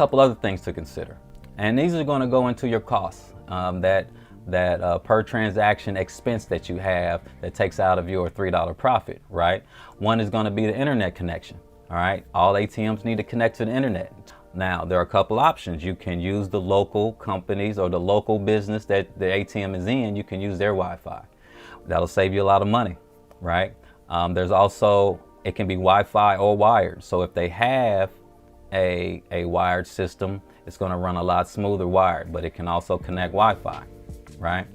couple other things to consider. And these are going to go into your costs, that per transaction expense that you have that takes out of your $3 profit, right? One is going to be the internet connection, all right? All ATMs need to connect to the internet. Now, there are a couple options. You can use the local companies or the local business that the ATM is in. You can use their Wi-Fi. That'll save you a lot of money, right? There's also, it can be Wi-Fi or wired. So if they have a wired system, it's going to run a lot smoother wired, but it can also connect Wi-Fi, right?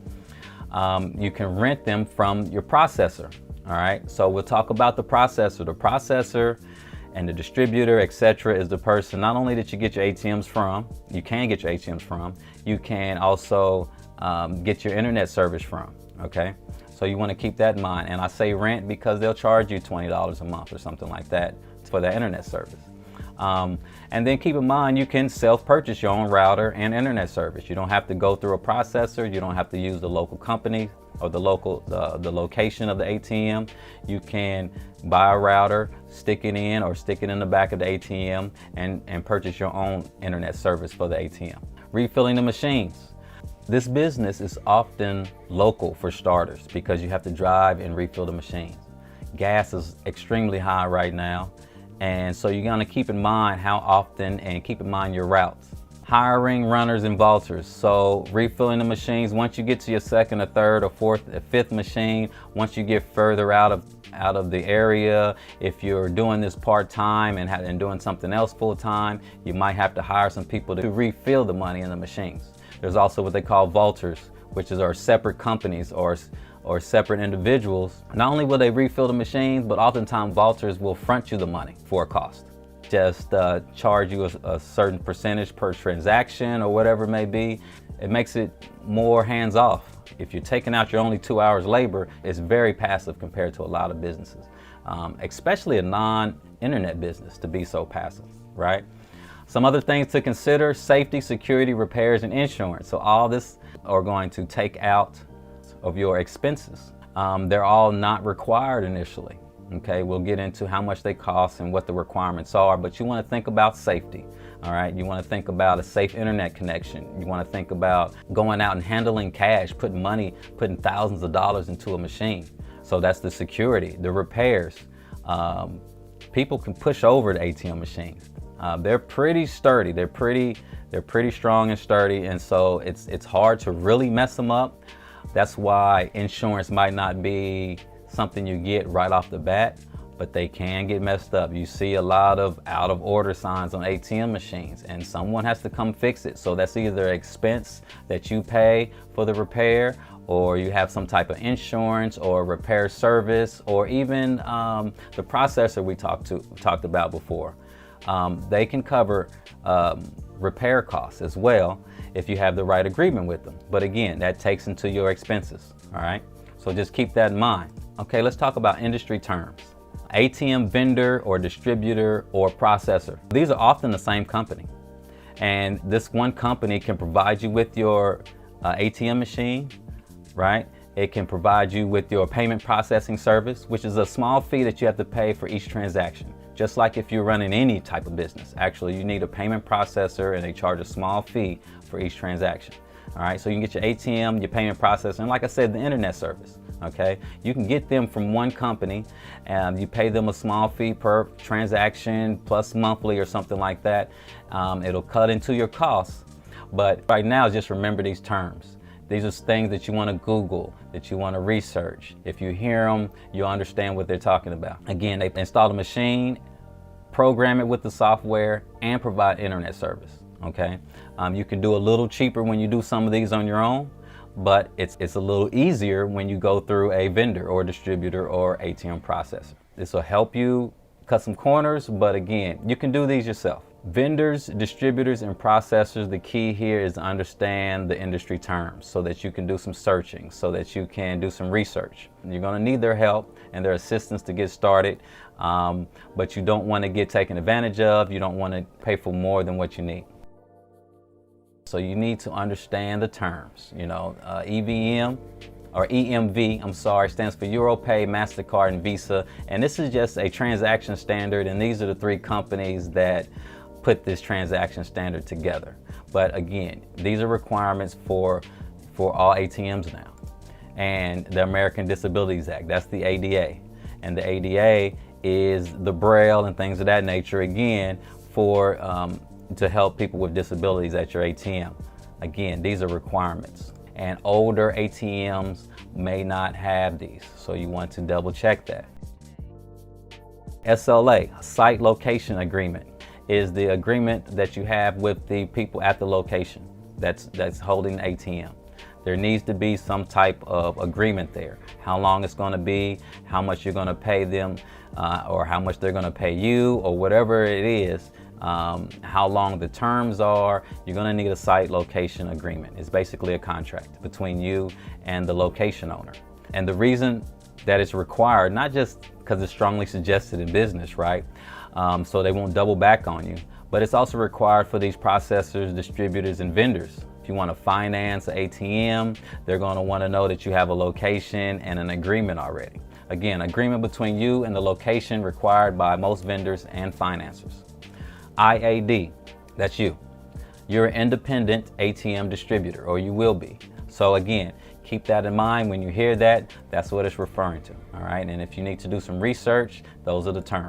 You can rent them from your processor, all right? So we'll talk about the processor. The processor and the distributor, etc., is the person not only that you get your ATMs from, you can get your ATMs from, you can also get your internet service from, okay? So you want to keep that in mind. And I say rent because they'll charge you $20 a month or something like that for the internet service. And then keep in mind, you can self-purchase your own router and internet service. You don't have to go through a processor. You don't have to use the local company or the location of the ATM. You can buy a router, stick it in the back of the ATM and purchase your own internet service for the ATM. Refilling the machines. This business is often local for starters because you have to drive and refill the machines. Gas is extremely high right now. And so you're going to keep in mind how often and keep in mind your routes. Hiring runners and vaulters. So refilling the machines, once you get to your second or third or fourth or fifth machine, once you get further out of the area, if you're doing this part-time and doing something else full-time, you might have to hire some people to refill the money in the machines. There's also what they call vaulters, which are separate companies or separate individuals. Not only will they refill the machines, but oftentimes vaulters will front you the money for a cost. Just charge you a certain percentage per transaction or whatever it may be. It makes it more hands-off. If you're taking out your only 2 hours labor, it's very passive compared to a lot of businesses, especially a non-internet business to be so passive, right? Some other things to consider: safety, security, repairs, and insurance. So all this are going to take out of your expenses. They're all not required initially. Okay, we'll get into how much they cost and what the requirements are, but you want to think about safety. All right, you want to think about a safe internet connection. You want to think about going out and handling cash, putting thousands of dollars into a machine. So that's the security. The repairs. People can push over the ATM machines. They're pretty sturdy. They're pretty strong and sturdy, and so it's hard to really mess them up. That's why insurance might not be something you get right off the bat, but they can get messed up. You see a lot of out of order signs on ATM machines, and someone has to come fix it. So that's either expense that you pay for the repair, or you have some type of insurance or repair service, or even the processor we talked about before. They can cover repair costs as well if you have the right agreement with them. But again, that takes into your expenses, all right? So just keep that in mind. Okay, let's talk about industry terms. ATM vendor or distributor or processor. These are often the same company. And this one company can provide you with your ATM machine, right? It can provide you with your payment processing service, which is a small fee that you have to pay for each transaction. Just like if you're running any type of business. Actually, you need a payment processor and they charge a small fee for each transaction. All right, so you can get your ATM, your payment processor, and like I said, the internet service, okay? You can get them from one company and you pay them a small fee per transaction plus monthly or something like that. It'll cut into your costs, but right now just remember these terms. These are things that you want to Google, that you want to research. If you hear them, you'll understand what they're talking about. Again, they install the machine, program it with the software, and provide internet service, okay? You can do a little cheaper when you do some of these on your own, but it's a little easier when you go through a vendor or distributor or ATM processor. This will help you cut some corners, but again, you can do these yourself. Vendors, distributors, and processors, the key here is to understand the industry terms so that you can do some searching, so that you can do some research. You're going to need their help and their assistance to get started, but you don't want to get taken advantage of. You don't want to pay for more than what you need. So you need to understand the terms. You know, EVM or EMV, I'm sorry, stands for EuroPay, MasterCard, and Visa. And this is just a transaction standard, and these are the three companies that put this transaction standard together. But again, these are requirements for all ATMs now. And the American Disabilities Act, that's the ADA. And the ADA is the Braille and things of that nature, again, to help people with disabilities at your ATM. Again, these are requirements. And older ATMs may not have these, so you want to double check that. SLA, Site Location Agreement, is the agreement that you have with the people at the location that's holding the ATM. There needs to be some type of agreement there. How long it's going to be, how much you're going to pay them, or how much they're going to pay you, or whatever it is, how long the terms are. You're going to need a site location agreement. It's basically a contract between you and the location owner. And the reason that it's required, not just because it's strongly suggested in business, right? So they won't double back on you, but it's also required for these processors, distributors, and vendors. If you want to finance an ATM, they're going to want to know that you have a location and an agreement already. Again, agreement between you and the location required by most vendors and financiers. IAD, that's you. You're an independent ATM distributor, or you will be. So again, keep that in mind when you hear that. That's what it's referring to, all right? And if you need to do some research, those are the terms.